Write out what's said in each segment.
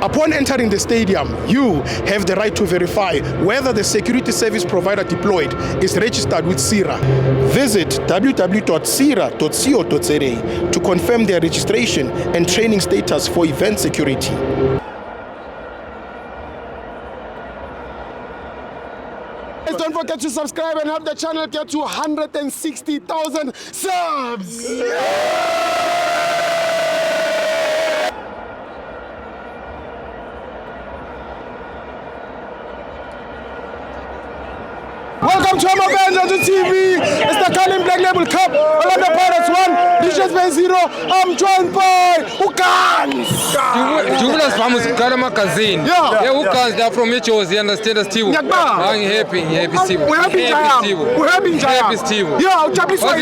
Upon entering the stadium, you have the right to verify whether the security service provider deployed is registered with CIRA. Visit www.cira.co.za to confirm their registration and training status for event security. Don't forget to subscribe and help the channel get to 160,000 subs! Welcome to Amabandla TV. It's the Carling Black Label Cup. Orlando Pirates 1, Richards Bay 0. I'm joined by Ukans. Jubilas vamos kuqala magazine. Yeah, Ukans they are from Mitchells, you understand Steve. I'm happy Steve. We're happy Steve. Yeah, ujabulisa. What's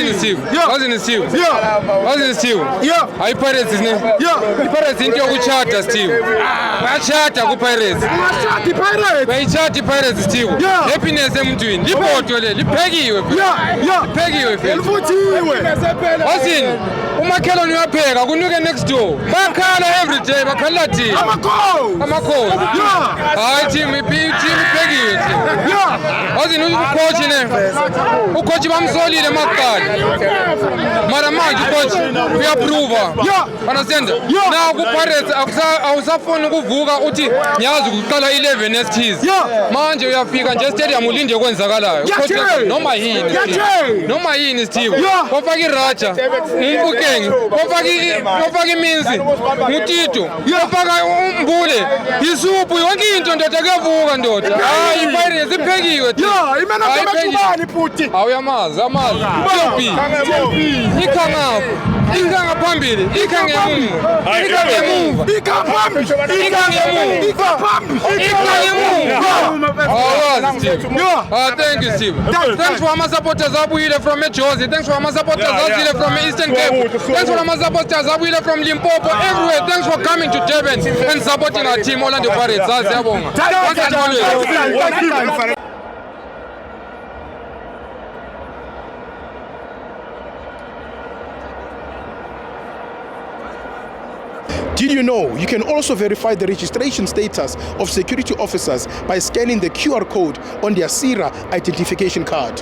Steve? Yeah. Hayi Pirates isne? Yeah. Pirates into yokuchata Steve. Bayachata ku Pirates. Bayachata Pirates Steve. Yeah. Happiness emntwini. Lipoto le liphekiwe. Yeah. Liphekiwe phela. Elivuthiwe. Wasini umakhelwane uyapheka kunuke next door. Bakhala every day bakhala team. Amakhosi. Yeah. Hayi team iphekiwe. Yeah. Wasini ucoach ne. Ucoach bamsolile maqala. Mara manje ucoach uyaprova. Yeah. Understand? Yeah. Now ku Pirates awusafuna ukuvuka uthi ngiyazi ukuqala 11 next Yeah. manje uyafika nje stadium ulinde okwenzakalayo. Noma yini Steve. Yeah. Kofaka iraja. Umpukenge. Kofaka iminzi. Ngutito. Kofaka umbule. Isuphu yonke into ndoda kuyavuka ndoda. Hayi Pirates iphekiwe. Yeah, imena kaMathubani futhi. Awuyamazi. Ikhanga phambili. Ikhanga emuva. Thank you, Steve. Thanks for my supporters abuyile from Mitchells. Thanks for my supporters abuyile from Eastern Cape. Thanks for my supporters abuyile from Limpopo. Everywhere. Thanks for coming to Durban and supporting our team Orlando Pirates. Siyabonga. Once and always. Did you know you can also verify the registration status of security officers by scanning the QR code on their CIRA identification card?